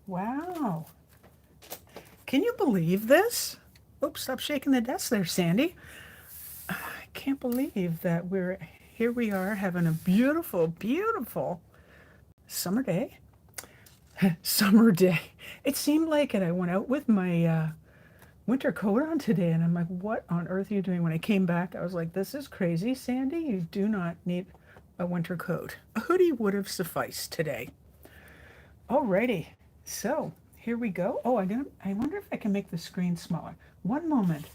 Wow. Can you believe this? Oops, stop shaking the desk there, Sandy. I can't believe that here we are having a beautiful, beautiful summer day. Summer day. It seemed like it. I went out with my winter coat on today, and I'm like, what on earth are you doing? When I came back, I was like, this is crazy, Sandy. You do not need a winter coat. A hoodie would have sufficed today. Alrighty, so here we go. Oh, I wonder if I can make the screen smaller. One moment,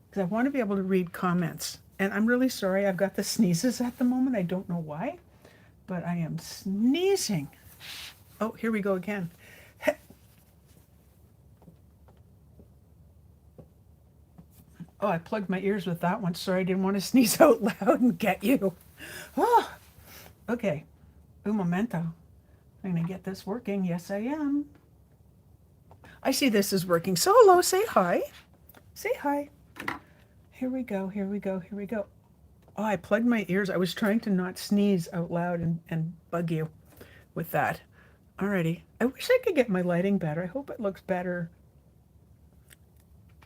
because I want to be able to read comments. And I'm really sorry, I've got the sneezes at the moment. I don't know why, but I am sneezing. Oh, here we go again. Oh, I plugged my ears with that one. Sorry, I didn't want to sneeze out loud and get you. Oh, okay. Un momento. I'm going to get this working. Yes, I am. I see this is working. So hello, say hi. Say hi. Here we go, here we go, here we go. Oh, I plugged my ears. I was trying to not sneeze out loud and bug you with that. Alrighty. I wish I could get my lighting better. I hope it looks better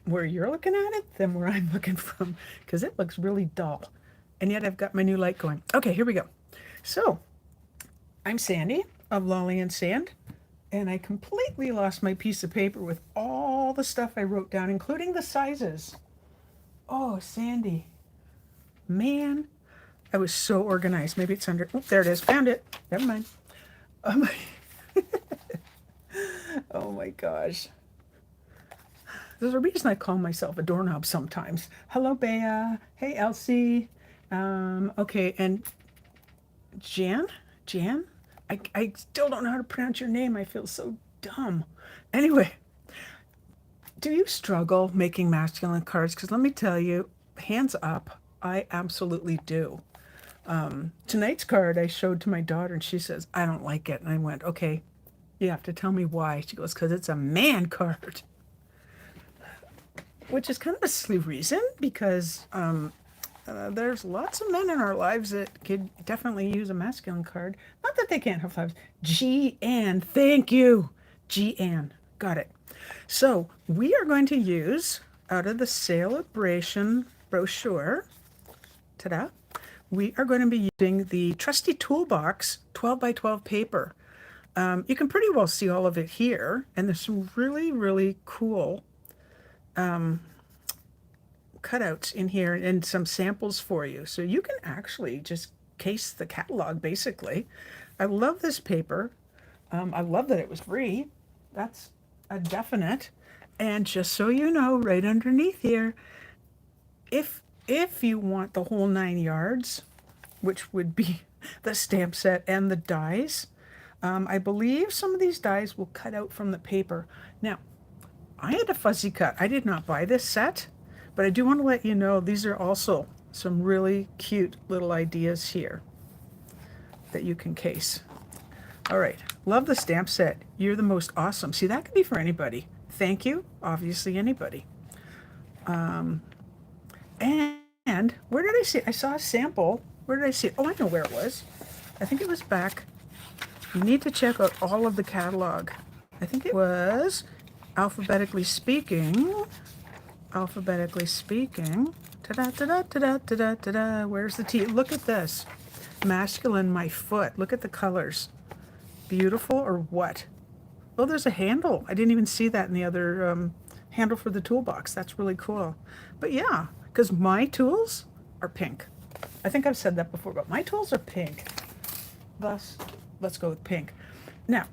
where you're looking at it than where I'm looking from, because it looks really dull. And yet I've got my new light going. Okay, here we go. So, I'm Sandy of Lolly and Sand, and I completely lost my piece of paper with all the stuff I wrote down, including the sizes. Oh, Sandy. Man, I was so organized. Maybe it's under, oh, there it is. Found it. Never mind. Oh my gosh. There's a reason I call myself a doorknob sometimes. Hello, Bea. Hey, Elsie. Okay, and Jan? I still don't know how to pronounce your name. I feel so dumb. Anyway, do you struggle making masculine cards? Because let me tell you, hands up, I absolutely do. Tonight's card I showed to my daughter, and she says, I don't like it. And I went, okay, you have to tell me why. She goes, because it's a man card. Which is kind of a silly reason, because there's lots of men in our lives that could definitely use a masculine card. Not that they can't have lives. G-Ann, thank you. G-Ann, got it. So we are going to use, out of the a-bration brochure, ta-da, we are going to be using the Trusty Toolbox 12 by 12 paper. You can pretty well see all of it here, and there's some really, really cool cutouts in here and some samples for you. So you can actually just case the catalog, basically. I love this paper. I love that it was free. That's a definite. And just so you know, right underneath here, if you want the whole 9 yards, which would be the stamp set and the dies, I believe some of these dies will cut out from the paper. Now, I had a fuzzy cut. I did not buy this set, but I do want to let you know these are also some really cute little ideas here that you can case. All right, love the stamp set. You're the most awesome. See, that could be for anybody. Thank you, obviously anybody. And where did I see it? I saw a sample. Where did I see it? Oh, I know where it was. I think it was back. You need to check out all of the catalog. I think it was Alphabetically Speaking. Alphabetically Speaking. Ta-da, ta-da, ta-da, ta-da, ta-da. Where's the T? Look at this. Masculine, my foot. Look at the colors. Beautiful or what? Oh, there's a handle. I didn't even see that in the other handle for the toolbox. That's really cool. But yeah, because my tools are pink. I think I've said that before, but my tools are pink. Thus, let's go with pink. Now,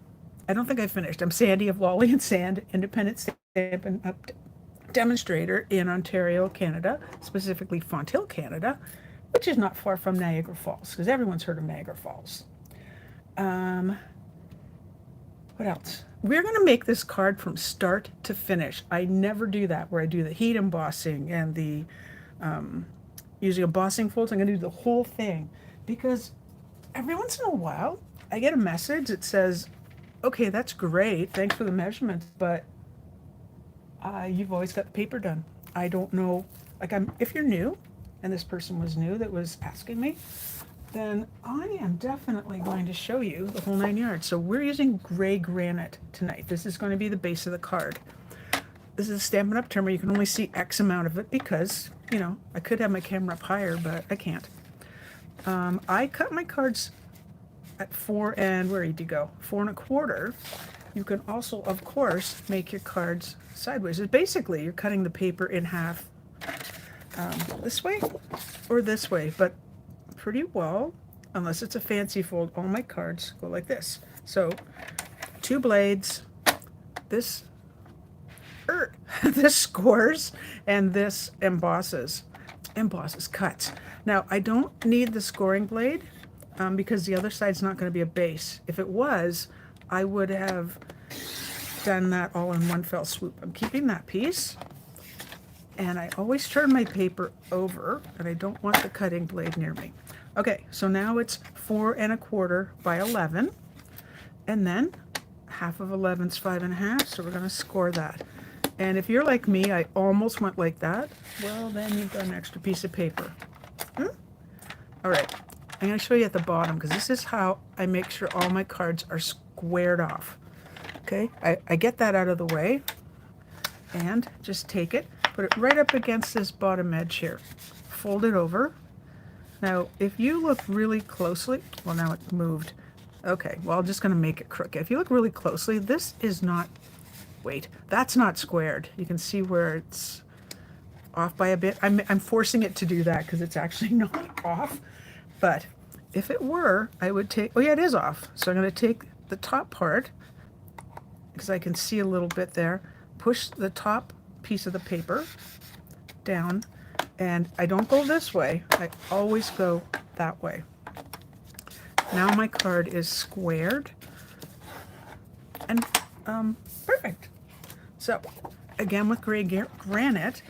I don't think I finished. I'm Sandy of Lolly and Sand, independent Stampin' demonstrator in Ontario, Canada, specifically Fonthill, Canada, which is not far from Niagara Falls, because everyone's heard of Niagara Falls. What else? We're going to make this card from start to finish. I never do that, where I do the heat embossing and the using embossing folds. I'm going to do the whole thing, because every once in a while, I get a message that says, okay, that's great, thanks for the measurements, but you've always got the paper done. I don't know, like if you're new, and this person was new that was asking me, then I am definitely going to show you the whole 9 yards. So we're using Gray Granite tonight. This is going to be the base of the card. This is a Stampin' Up! Term. You can only see X amount of it because, you know, I could have my camera up higher, but I can't. I cut my cards at 4 and, where did you go? 4 1/4. You can also, of course, make your cards sideways. It's basically, you're cutting the paper in half this way or this way, but pretty well, unless it's a fancy fold, all my cards go like this. So 2 blades, this this scores, and this embosses cuts. Now I don't need the scoring blade because the other side's not going to be a base. If it was, I would have done that all in one fell swoop. I'm keeping that piece, and I always turn my paper over, and I don't want the cutting blade near me. Okay, so now it's 4 1/4 by 11, and then half of 11's 5 1/2, so we're going to score that. And if you're like me, I almost went like that, well, then you've got an extra piece of paper. All right, I'm going to show you at the bottom, because this is how I make sure all my cards are squared off. Okay, I get that out of the way, and just take it, put it right up against this bottom edge here. Fold it over. Now, if you look really closely, well, now it's moved. Okay, well, I'm just going to make it crooked. If you look really closely, this is not, wait, that's not squared. You can see where it's off by a bit. I'm forcing it to do that because it's actually not off. But if it were, I would take, oh yeah, it is off. So I'm going to take the top part, because I can see a little bit there, push the top piece of the paper down, and I don't go this way. I always go that way. Now my card is squared and perfect. So again, with Gray Granite,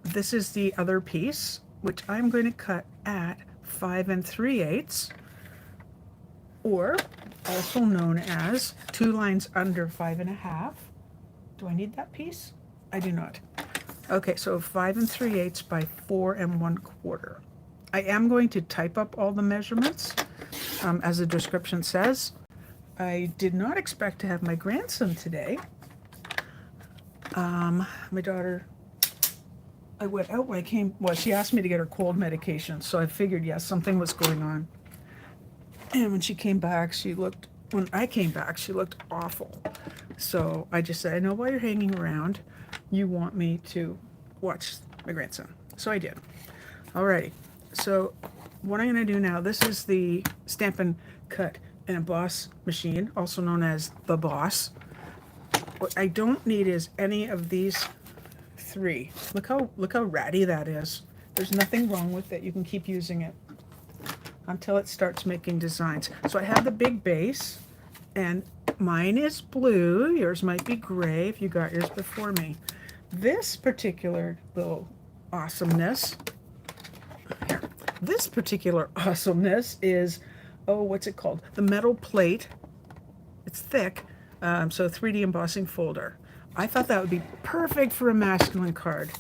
this is the other piece, which I'm going to cut at 5 3/8, or also known as 2 lines under 5 1/2. Do I need that piece? I do not. Okay, so 5 3/8 by 4 1/4. I am going to type up all the measurements, as the description says. I did not expect to have my grandson today. My daughter, I went out when I came, well, she asked me to get her cold medication, so I figured, yes, something was going on. And when she came back, when I came back, she looked awful. So I just said, I know why you're hanging around. You want me to watch my grandson. So I did. Alrighty. So what I'm going to do now, this is the Stampin' Cut and Emboss machine, also known as the Boss. What I don't need is any of these 3. Look how ratty that is. There's nothing wrong with it. You can keep using it until it starts making designs. So I have the big base, and mine is blue. Yours might be gray if you got yours before me. This particular little awesomeness, here, this particular awesomeness is, oh, what's it called? The metal plate. It's thick, so 3D embossing folder. I thought that would be perfect for a masculine card,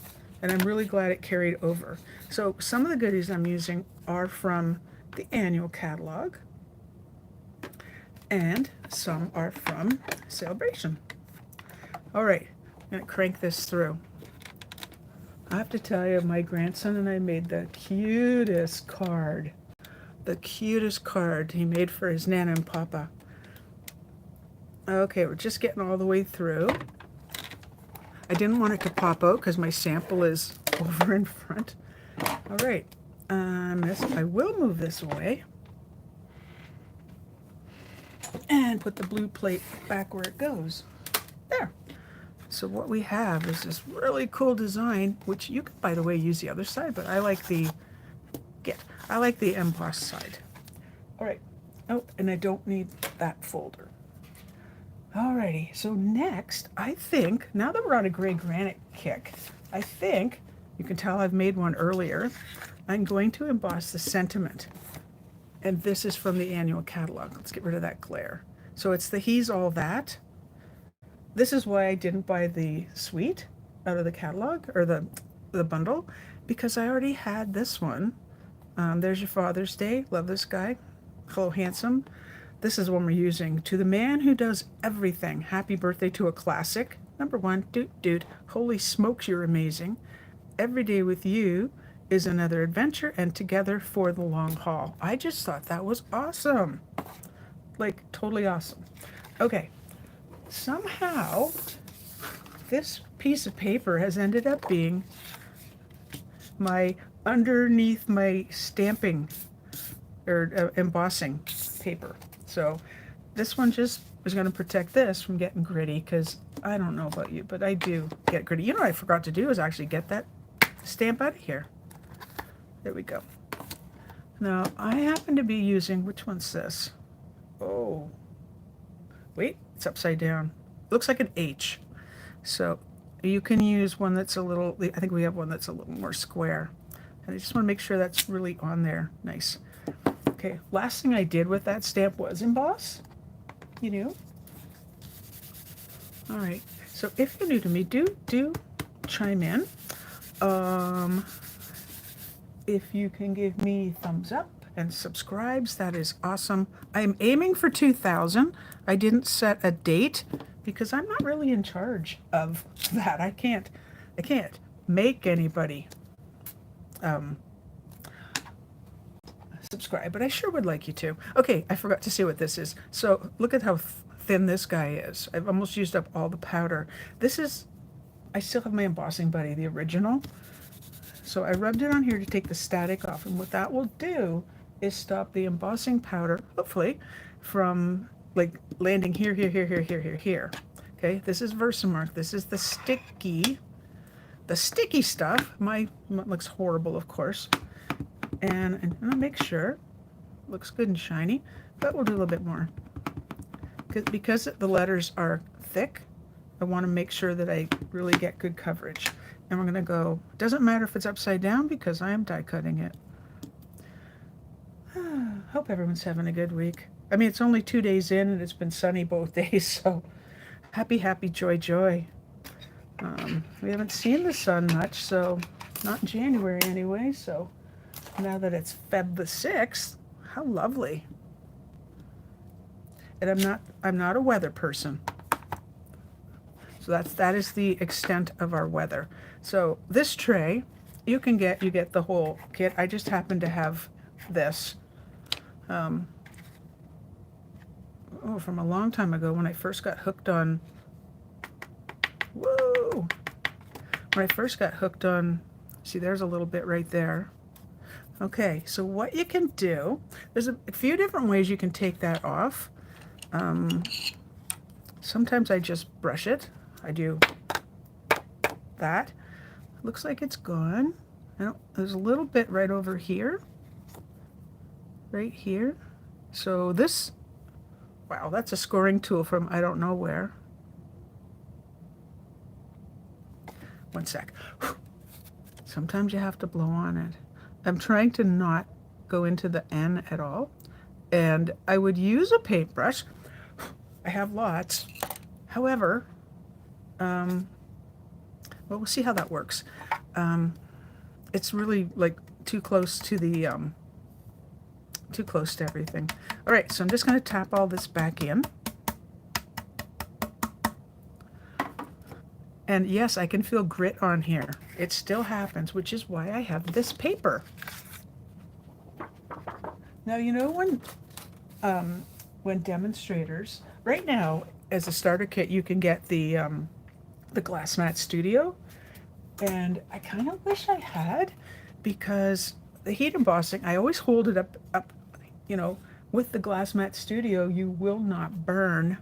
and I'm really glad it carried over. So some of the goodies I'm using are from the annual catalog, and some are from a-bration. All right, I'm going to crank this through. I have to tell you, my grandson and I made the cutest card. The cutest card he made for his Nana and Papa. Okay, we're just getting all the way through. I didn't want it to pop out because my sample is over in front. All right, I will move this away and put the blue plate back where it goes. There. So what we have is this really cool design, which you could, by the way, use the other side, but I like the emboss side. All right. Oh, and I don't need that folder. Alrighty, so next, I think, now that we're on a Gray Granite kick, I think, you can tell I've made one earlier, I'm going to emboss the sentiment. And this is from the annual catalog. Let's get rid of that glare. So it's the He's All That. This is why I didn't buy the suite out of the catalog, or the bundle, because I already had this one There's your Father's Day. Love this guy. Hello, handsome. This is one we're using. To the man who does everything. Happy birthday to a classic. Number one, dude. Holy smokes, you're amazing. Every day with you is another adventure and together for the long haul. I just thought that was awesome. Like, totally awesome. Okay. Somehow, this piece of paper has ended up being my underneath my stamping or embossing paper. So this one just is going to protect this from getting gritty, because I don't know about you, but I do get gritty. You know what I forgot to do is actually get that stamp out of here. There we go. Now I happen to be using, which one's this? Oh, wait, it's upside down. It looks like an H. So you can use one that's a little, I think we have one that's a little more square. And I just want to make sure that's really on there. Nice. Okay, last thing I did with that stamp was emboss. You know? All right, so if you're new to me, do chime in. If you can give me thumbs up and subscribes, that is awesome. I'm aiming for 2,000. I didn't set a date because I'm not really in charge of that. I can't make anybody subscribe, but I sure would like you to. Okay, I forgot to say what this is. So look at how thin this guy is. I've almost used up all the powder. This is, I still have my embossing buddy, the original. So I rubbed it on here to take the static off, and what that will do is stop the embossing powder, hopefully, from like landing here. Okay, this is Versamark. This is the sticky stuff. Mine looks horrible, of course. And I'm gonna make sure it looks good and shiny, but we'll do a little bit more. Because the letters are thick, I want to make sure that I really get good coverage. And we're gonna go, doesn't matter if it's upside down because I am die cutting it. Hope everyone's having a good week. I mean, it's only 2 days in and it's been sunny both days, so happy, joy. We haven't seen the sun much, so not in January anyway, so now that it's Feb the 6th, how lovely. And I'm not a weather person. So that is the extent of our weather. So this tray, you get the whole kit. I just happen to have this. From a long time ago when I first got hooked on, when I first got hooked on, see there's a little bit right there. Okay, so what you can do, there's a few different ways you can take that off. Sometimes I just brush it. I do that. Looks like it's gone. There's a little bit right over here. Right here. So this, wow, that's a scoring tool from I don't know where. One sec. Sometimes you have to blow on it. I'm trying to not go into the N at all. And I would use a paintbrush. I have lots. However, well, we'll see how that works. It's really like too close to the, too close to everything. All right, so I'm just going to tap all this back in. And yes, I can feel grit on here. It still happens, which is why I have this paper. Now, you know when demonstrators, right now, as a starter kit, you can get the Glass Mat Studio. And I kind of wish I had, because the heat embossing, I always hold it up, you know, with the Glass Mat Studio, you will not burn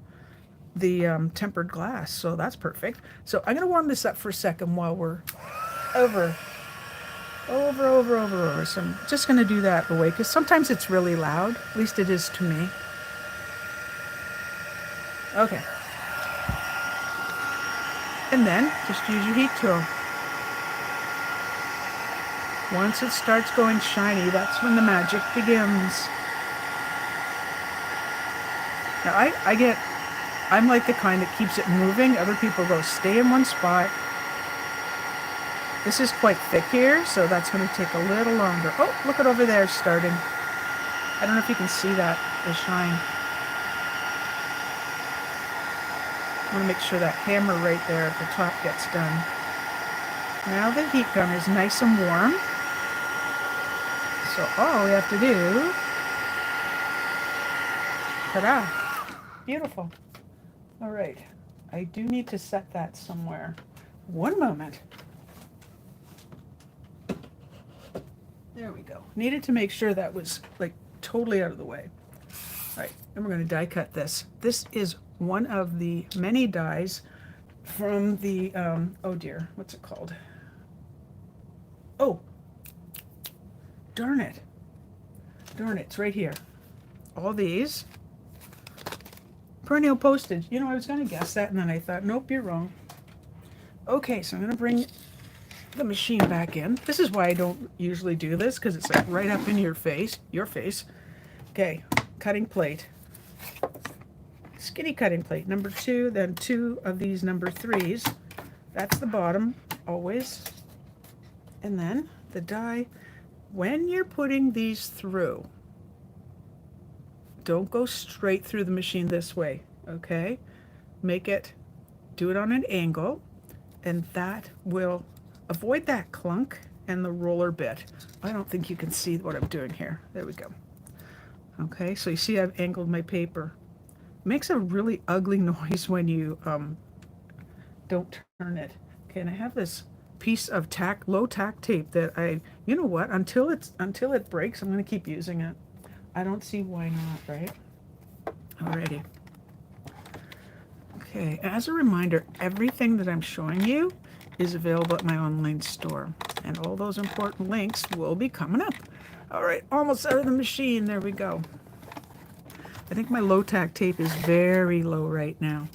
the tempered glass, so that's perfect. So I'm gonna warm this up for a second while we're over. So I'm just gonna do that away, because sometimes it's really loud, at least it is to me. Okay. And then just use your heat tool. Once it starts going shiny, that's when the magic begins. Now I'm like the kind that keeps it moving. Other people go, stay in one spot. This is quite thick here, so that's going to take a little longer. Oh, look at over there starting. I don't know if you can see that, the shine. I want to make sure that hammer right there at the top gets done. Now the heat gun is nice and warm. So all we have to do, ta-da, beautiful. All right, I do need to set that somewhere. One moment. There we go. Needed to make sure that was like totally out of the way. All right, and we're going to die cut this. This is one of the many dies from the, oh dear, what's it called? Oh, darn it. Darn it, it's right here. All these. Perennial Postage. You know, I was going to guess that, and then I thought, nope, you're wrong. Okay, so I'm going to bring the machine back in. This is why I don't usually do this, because it's like right up in your face. Okay, cutting plate. Skinny cutting plate, number 2, then 2 of these number 3s. That's the bottom, always. And then the die. When you're putting these through, don't go straight through the machine this way, okay? Do it on an angle, and that will avoid that clunk and the roller bit. I don't think you can see what I'm doing here. There we go. Okay, so you see I've angled my paper. It makes a really ugly noise when you don't turn it. Okay, and I have this piece of low tack tape that you know what, until it breaks, I'm gonna keep using it. I don't see why not, right? Alrighty. Okay, as a reminder, everything that I'm showing you is available at my online store, and all those important links will be coming up. All right, almost out of the machine. There we go. I think my low tack tape is very low right now.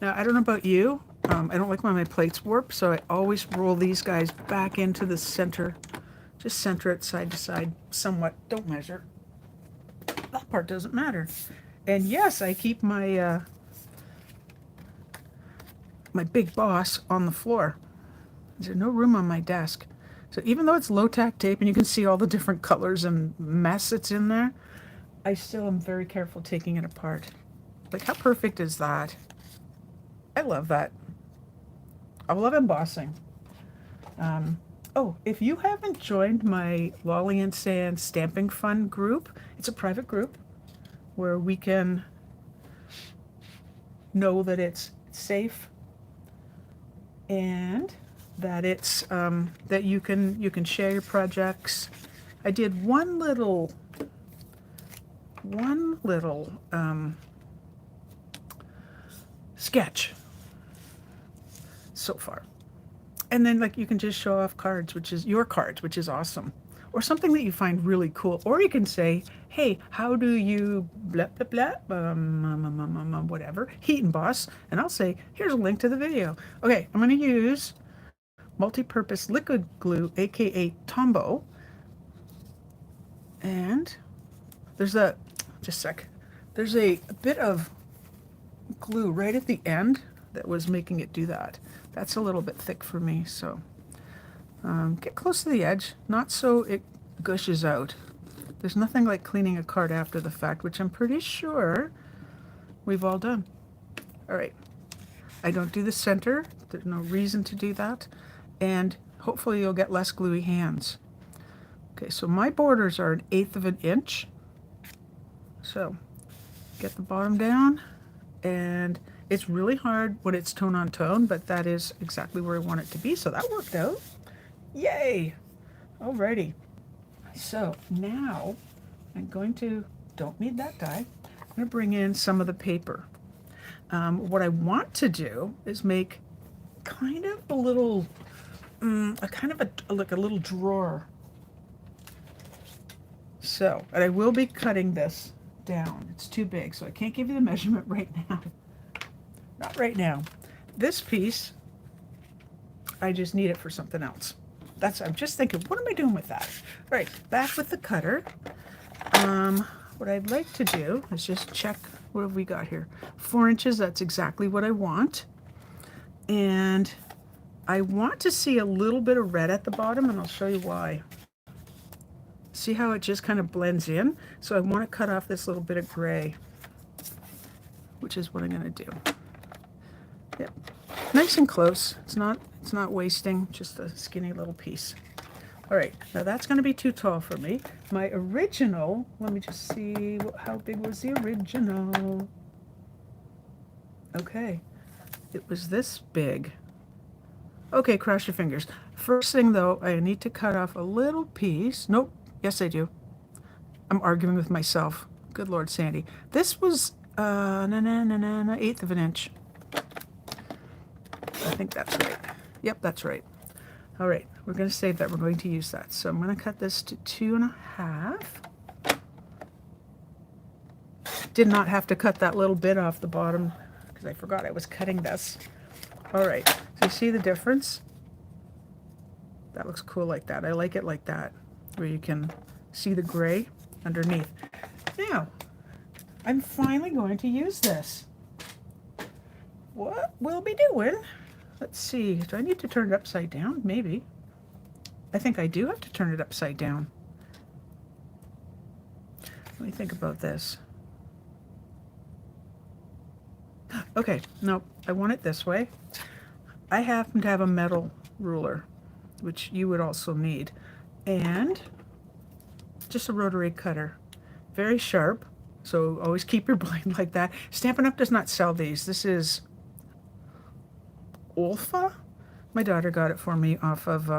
Now, I don't know about you. I don't like when my plates warp, so I always roll these guys back into the center. Just center it side to side somewhat. Don't measure. That part doesn't matter. And yes, I keep my my big boss on the floor. There's no room on my desk. So even though it's low tack tape and you can see all the different colors and mess that's in there, I still am very careful taking it apart. Like, how perfect is that? I love that. I love embossing. Oh, if you haven't joined my Lolly and Sand Stamping Fun group, it's a private group where we can know that it's safe and that it's that you can share your projects. I did one little sketch so far, and then like you can just show off cards, which is your cards, which is awesome, or something that you find really cool, or you can say, hey, how do you blah blah blah whatever heat emboss, and I'll say, here's a link to the video. Okay, I'm going to use multi-purpose liquid glue, aka Tombo, and there's a bit of glue right at the end that was making it do that. That's a little bit thick for me, so get close to the edge, not so it gushes out. There's nothing like cleaning a card after the fact, which I'm pretty sure we've all done. All right, I don't do the center. There's no reason to do that, and hopefully you'll get less gluey hands. Okay, so my borders are 1/8 of an inch. So get the bottom down, and it's really hard when it's tone on tone, but that is exactly where I want it to be, so that worked out. Yay! Alrighty. So now I'm going to, don't need that die, I'm going to bring in some of the paper. What I want to do is make kind of a little, like a little drawer. So, and I will be cutting this down. It's too big, so I can't give you the measurement right now. Not right now. This piece, I just need it for something else. I'm just thinking, what am I doing with that? Right, back with the cutter. What I'd like to do is just check, what have we got here? 4 inches, that's exactly what I want. And I want to see a little bit of red at the bottom, and I'll show you why. See how it just kind of blends in? So I want to cut off this little bit of gray, which is what I'm going to do. Yep. Nice and close. It's not wasting, just a skinny little piece. All right, now that's going to be too tall for me. My original, let me just see, how big was the original? Okay, it was this big. Okay, cross your fingers. First thing though, I need to cut off a little piece. Nope, yes I do. I'm arguing with myself. Good Lord, Sandy. This was, 1/8 of an inch. I think that's right. Yep, that's right. All right, we're going to save that. We're going to use that. So I'm going to cut this to 2.5. Did not have to cut that little bit off the bottom because I forgot I was cutting this. All right, so you see the difference? That looks cool like that. I like it like that, where you can see the gray underneath. Now, I'm finally going to use this. What we'll be doing, let's see, do I need to turn it upside down? Maybe. I think I do have to turn it upside down. Let me think about this. Okay, no, I want it this way. I happen to have a metal ruler, which you would also need, and just a rotary cutter. Very sharp, so always keep your blade like that. Stampin' Up! Does not sell these. This is Olfa? My daughter got it for me off of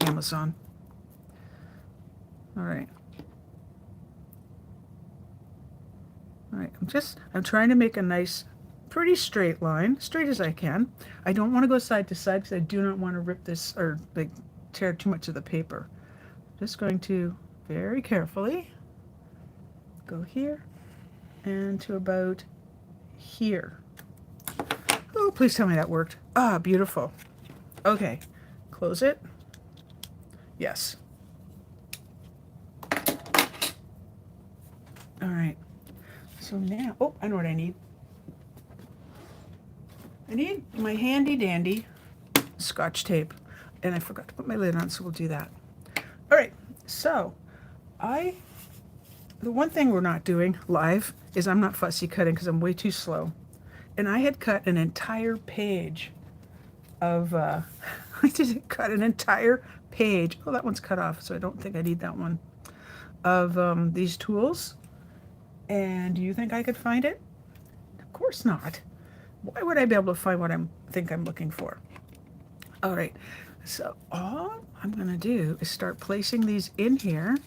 Amazon. All right. All right, I'm trying to make a nice, pretty straight line, straight as I can. I don't want to go side to side because I do not want to rip this or like tear too much of the paper. Just going to very carefully go here and to about here. Oh, please tell me that worked. Ah, beautiful. Okay, close it. Yes. All right. So now, oh, I know what I need. I need my handy dandy Scotch tape, and I forgot to put my lid on, so we'll do that. All right, so the one thing we're not doing live is I'm not fussy cutting because I'm way too slow. And I had cut an entire page of, I did cut an entire page. Oh, that one's cut off, so I don't think I need that one. Of these tools. And do you think I could find it? Of course not. Why would I be able to find what I think I'm looking for? All right, so all I'm going to do is start placing these in here.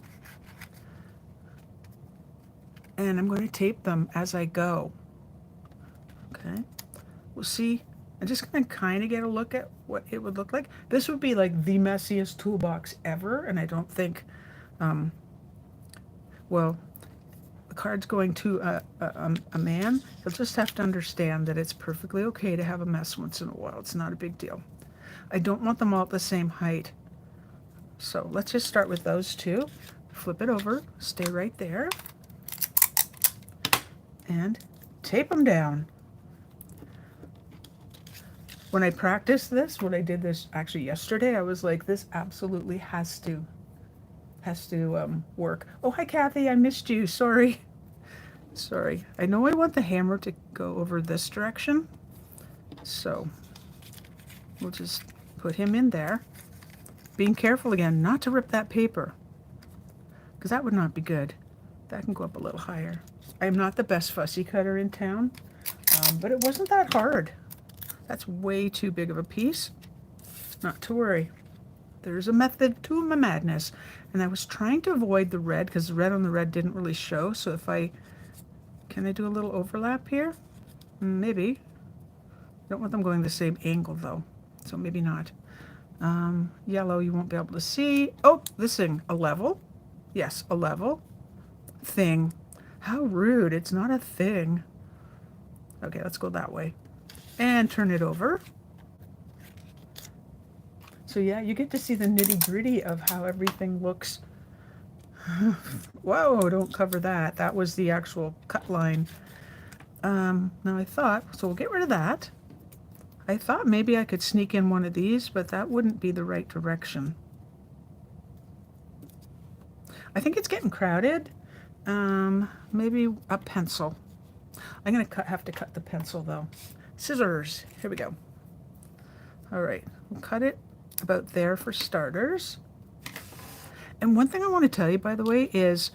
And I'm going to tape them as I go. Okay, we'll see. I'm just going to kind of get a look at what it would look like. This would be like the messiest toolbox ever, and I don't think, well, the card's going to a man. He'll just have to understand that it's perfectly okay to have a mess once in a while. It's not a big deal. I don't want them all at the same height. So let's just start with those two. Flip it over, stay right there, and tape them down. When I practiced this, when I did this actually yesterday, I was like, this absolutely has to work. Oh, hi Kathy, I missed you. Sorry. Sorry. I know I want the hammer to go over this direction, so we'll just put him in there. Being careful again not to rip that paper, because that would not be good. That can go up a little higher. I am not the best fussy cutter in town, but it wasn't that hard. That's way too big of a piece. Not to worry. There's a method to my madness. And I was trying to avoid the red because the red on the red didn't really show. So if can I do a little overlap here? Maybe. I don't want them going the same angle though. So maybe not. Yellow you won't be able to see. Oh, this thing, a level. Yes, a level. Thing. How rude, it's not a thing. Okay, let's go that way. And turn it over. So yeah, you get to see the nitty-gritty of how everything looks. Whoa, don't cover that. That was the actual cut line. Now I thought, so we'll get rid of that. I thought maybe I could sneak in one of these, but that wouldn't be the right direction. I think it's getting crowded. Maybe a pencil. I'm going to have to cut the pencil though. Scissors. Here we go. All right, we'll cut it about there for starters. And one thing I want to tell you, by the way, is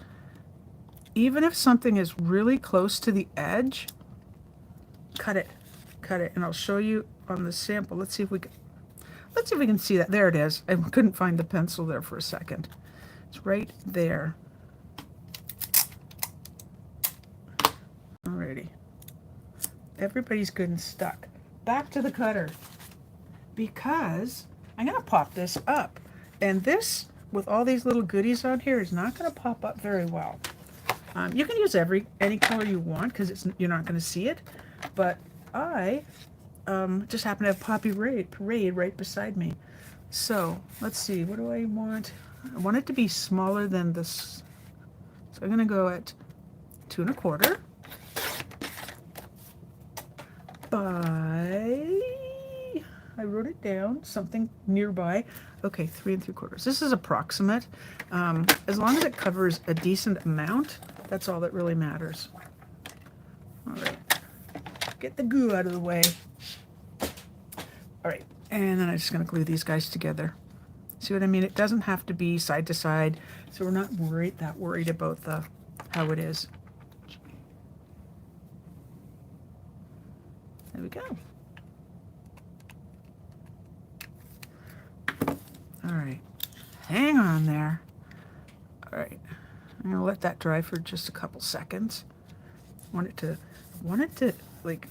even if something is really close to the edge, cut it, and I'll show you on the sample. Let's see if we can see that. There it is. I couldn't find the pencil there for a second. It's right there. Alrighty. Everybody's good and stuck. Back to the cutter, because I'm going to pop this up. And this, with all these little goodies on here, is not going to pop up very well. You can use any color you want because you're not going to see it. But I just happen to have Poppy Parade right beside me. So let's see, what do I want? I want it to be smaller than this. So I'm going to go at 2 1/4 by, I wrote it down, something nearby. Okay, 3 3/4. This is approximate. As long as it covers a decent amount, that's all that really matters. All right, get the goo out of the way. All right, and then I'm just going to glue these guys together. See what I mean? It doesn't have to be side to side, so we're not worried about how it is. There we go. All right, hang on there. All right, I'm gonna let that dry for just a couple seconds. I want it to like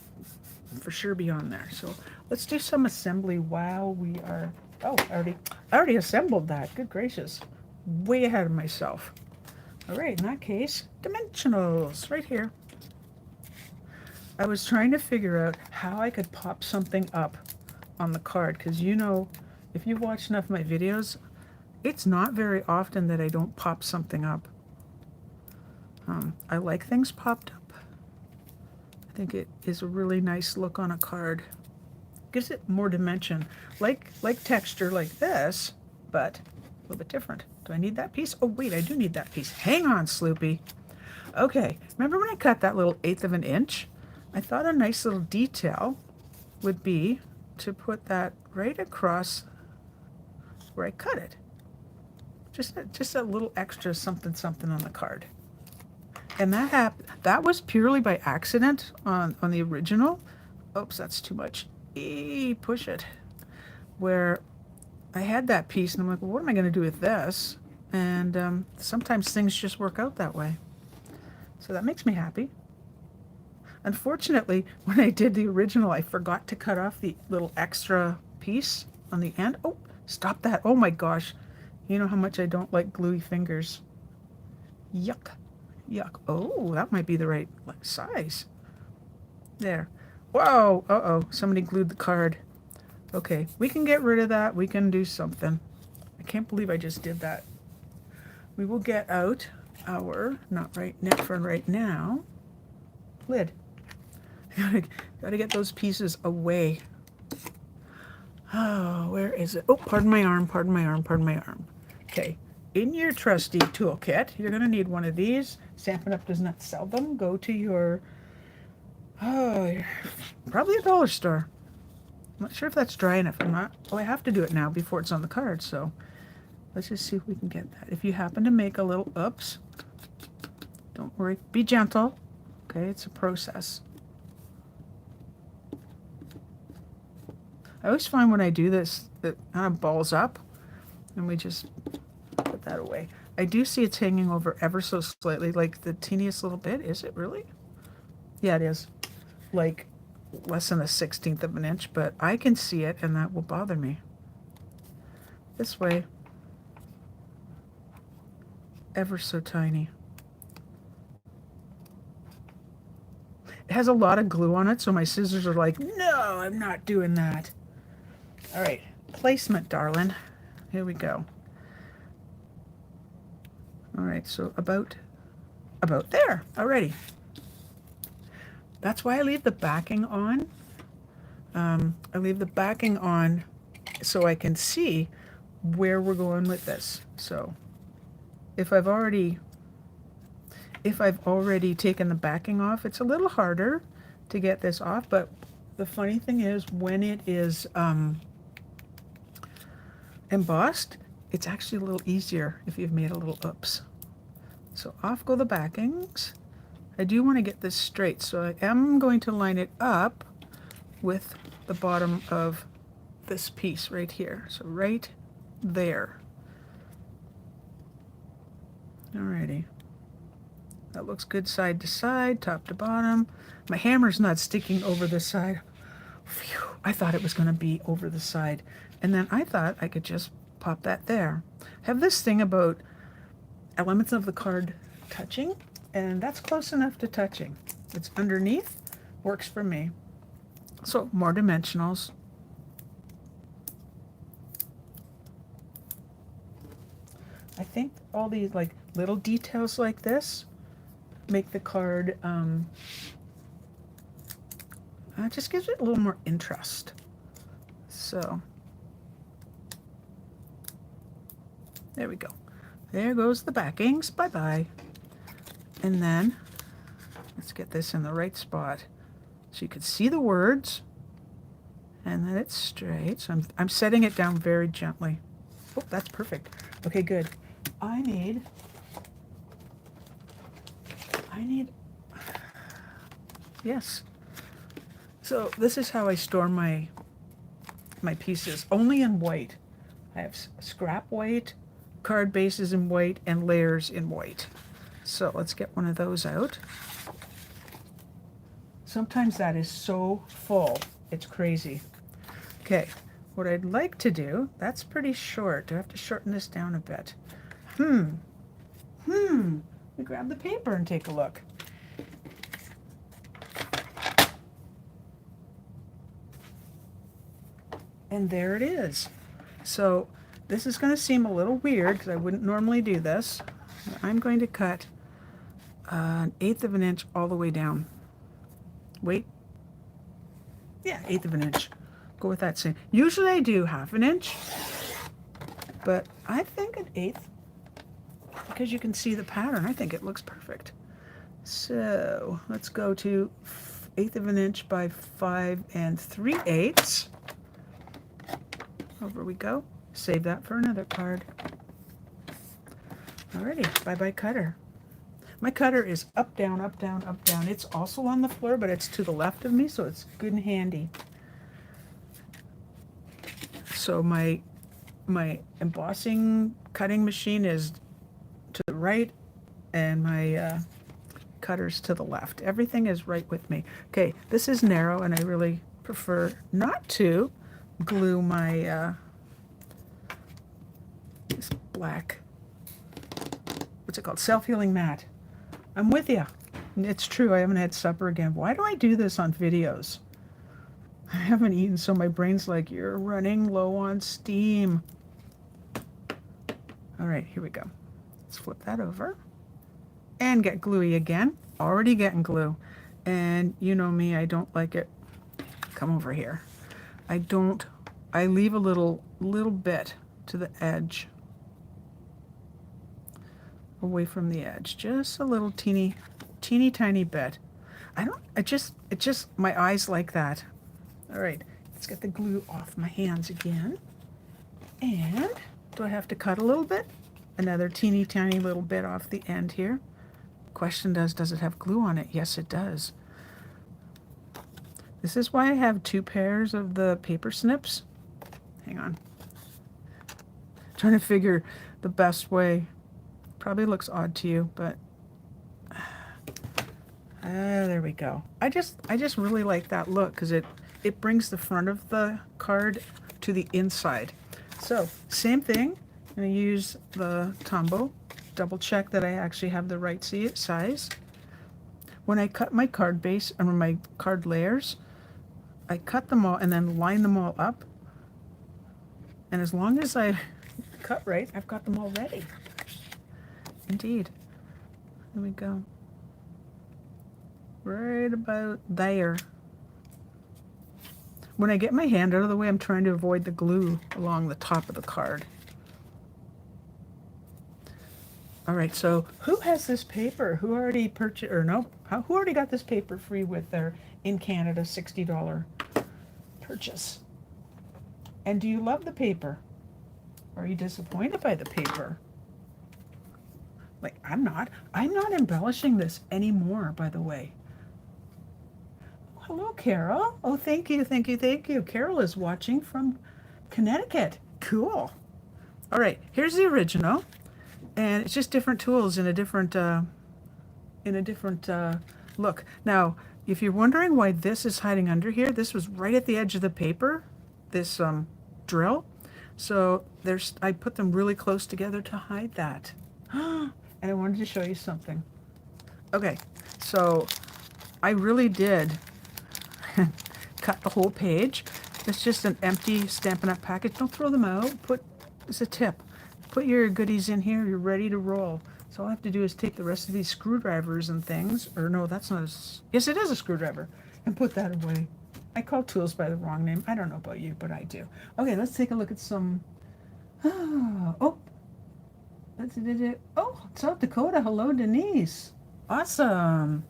for sure be on there. So let's do some assembly while we are. Oh, I already assembled that. Good gracious, way ahead of myself. All right, in that case, dimensionals right here. I was trying to figure out how I could pop something up on the card, because you know, if you've watched enough of my videos, it's not very often that I don't pop something up. I like things popped up. I think it is a really nice look on a card. Gives it more dimension, like texture like this, but a little bit different. Do I need that piece? Oh wait, I do need that piece. Hang on, Sloopy. Okay, remember when I cut that little 1/8 of an inch? I thought a nice little detail would be to put that right across where I cut it. Just a little extra something on the card. And that was purely by accident on the original. Oops, that's too much. Push it. Where I had that piece and I'm like, well, what am I going to do with this? And sometimes things just work out that way. So that makes me happy. Unfortunately, when I did the original, I forgot to cut off the little extra piece on the end. Oh, stop that. Oh my gosh. You know how much I don't like gluey fingers. Yuck. Yuck. Oh, that might be the right size. There. Whoa. Uh-oh. Somebody glued the card. Okay, we can get rid of that. We can do something. I can't believe I just did that. We will get out our, not right now, for right now, lid. Gotta get those pieces away. Oh, where is it? Oh, pardon my arm, pardon my arm, pardon my arm. Okay, in your trusty toolkit, you're gonna need one of these. Stampin' Up does not sell them. Go to your, probably a dollar store. I'm not sure if that's dry enough. I'm not. Oh, I have to do it now before it's on the card. So let's just see if we can get that. If you happen to make a little oops, don't worry. Be gentle. Okay, it's a process. I always find when I do this, it kind of balls up, and we just put that away. I do see it's hanging over ever so slightly, like the teeniest little bit. Is it really? Yeah, it is. Like less than a 1/16 of an inch, but I can see it, and that will bother me. This way, ever so tiny. It has a lot of glue on it, so my scissors are like, no, I'm not doing that. All right, placement, darling. Here we go. All right, so about there already. That's why I leave the backing on. I leave the backing on so I can see where we're going with this. So if I've already taken the backing off, it's a little harder to get this off, but the funny thing is when it is embossed, it's actually a little easier if you've made a little oops. So off go the backings. I do want to get this straight, so I am going to line it up with the bottom of this piece right here. So right there. Alrighty. That looks good side to side, top to bottom. My hammer's not sticking over the side. Phew, I thought it was going to be over the side. And then I thought I could just pop that there. I have this thing about elements of the card touching, and that's close enough to touching. It's underneath, works for me. So more dimensionals. I think all these like little details like this make the card, just gives it a little more interest. So there we go. There goes the backings. Bye-bye. And then let's get this in the right spot so you can see the words and then it's straight. So I'm setting it down very gently. Oh, that's perfect. Okay, good. I need, yes. So this is how I store my pieces, only in white. I have scrap white, card bases in white, and layers in white. So let's get one of those out. Sometimes that is so full, it's crazy. Okay, what I'd like to do, that's pretty short. Do I have to shorten this down a bit? We grab the paper and take a look. And there it is. So this is going to seem a little weird because I wouldn't normally do this. I'm going to cut 1/8 of an inch all the way down. Wait. Yeah, 1/8 of an inch. Go with that same. Usually I do 1/2 inch, but I think 1/8, because you can see the pattern, I think it looks perfect. So let's go to 1/8 of an inch by 5 3/8. Over we go. Save that for another card. Alrighty, bye-bye cutter. My cutter is up, down, up, down, up, down. It's also on the floor, but it's to the left of me, so it's good and handy. So my embossing cutting machine is to the right, and my cutter's to the left. Everything is right with me. Okay, this is narrow, and I really prefer not to glue my this black, what's it called, self-healing mat. I'm with you. It's true, I haven't had supper again. Why do I do this on videos? I haven't eaten, so my brain's like, you're running low on steam. All right, here we go. Let's flip that over and get gluey again. Already getting glue. And you know me, I don't like it. Come over here. I leave a little bit to the edge, away from the edge, just a little teeny tiny bit. It just my eyes like that. All right, let's get the glue off my hands again. And do I have to cut a little bit? Another teeny tiny little bit off the end here. Question does it have glue on it? Yes, it does. This is why I have 2 pairs of the paper snips. Hang on. Trying to figure the best way. Probably looks odd to you, but there we go. I just really like that look because it brings the front of the card to the inside. So same thing. I'm going to use the Tombo. Double check that I actually have the right size. When I cut my card base or my card layers, I cut them all and then line them all up. And as long as I cut right, I've got them all ready. Indeed. There we go. Right about there. when I get my hand out of the way, I'm trying to avoid the glue along the top of the card. All right, so who has this paper? Who already purchased, or no, who already got this paper free with their, in Canada, $60 purchase? And do you love the paper? Or are you disappointed by the paper? Like, I'm not embellishing this anymore, by the way. Hello, Carol. Oh, thank you, thank you, thank you. Carol is watching from Connecticut. Cool. All right, here's the original. And it's just different tools in a different look. Now, if you're wondering why this is hiding under here, this was right at the edge of the paper, this drill. So I put them really close together to hide that. And I wanted to show you something. Okay, so I really did cut the whole page. It's just an empty Stampin' Up! Package. Don't throw them out. It's a tip. Put your goodies in here, you're ready to roll. So all I have to do is take the rest of these screwdrivers and things, or no, that's not yes, it is a screwdriver, and put that away. I call tools by the wrong name. I don't know about you, but I do. Okay, let's take a look at some, oh, South Dakota, hello Denise. Awesome.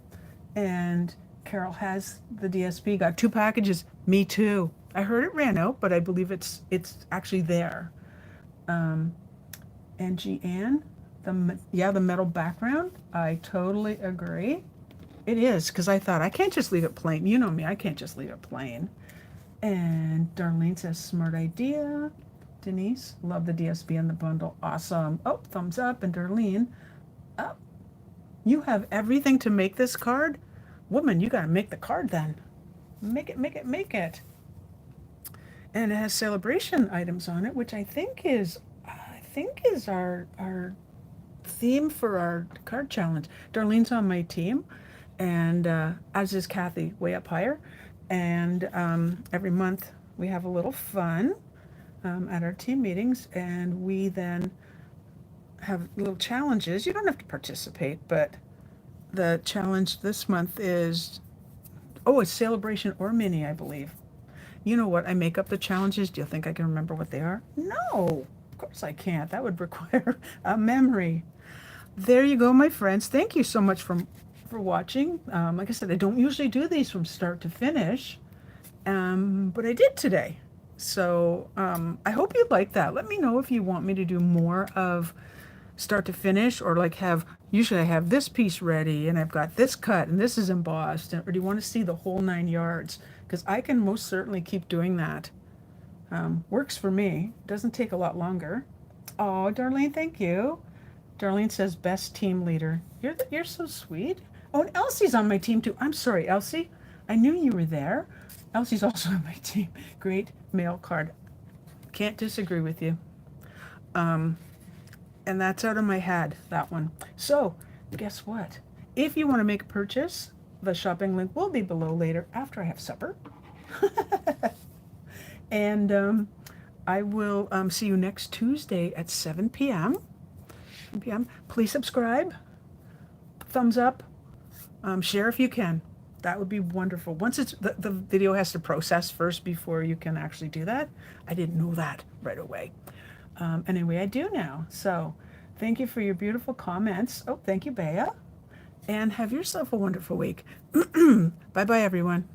And Carol has the DSP, got 2 packages, me too. I heard it ran out, but I believe it's actually there. And Ann, the metal background, I totally agree. It is, because I thought, I can't just leave it plain. You know me, I can't just leave it plain. And Darlene says, smart idea. Denise, love the DSP and the bundle. Awesome. Oh, thumbs up. And Darlene, oh, you have everything to make this card? Woman, you got to make the card then. Make it, make it, make it. And it has celebration items on it, which I think is our theme for our card challenge. Darlene's on my team, and as is Kathy, way up higher. And every month we have a little fun at our team meetings, and we then have little challenges. You don't have to participate, but the challenge this month is, it's celebration or mini, I believe. You know what? I make up the challenges. Do you think I can remember what they are? No. Of course I can't. That would require a memory. There you go, my friends. Thank you so much for watching. Like I said, I don't usually do these from start to finish, but I did today. So I hope you like that. Let me know if you want me to do more of start to finish, or like usually I have this piece ready and I've got this cut and this is embossed, or do you want to see the whole 9 yards? Because I can most certainly keep doing that. Works for me. Doesn't take a lot longer. Oh, Darlene, thank you. Darlene says best team leader. You're so sweet. Oh, and Elsie's on my team too. I'm sorry, Elsie. I knew you were there. Elsie's also on my team. Great mail card. Can't disagree with you. And that's out of my head, that one. So, guess what? If you want to make a purchase, the shopping link will be below later after I have supper. And I will see you next Tuesday at 7 p.m. Please subscribe, thumbs up, share if you can. That would be wonderful. Once the video has to process first before you can actually do that. I didn't know that right away. Anyway, I do now. So thank you for your beautiful comments. Oh, thank you, Bea. And have yourself a wonderful week. Bye-bye, everyone.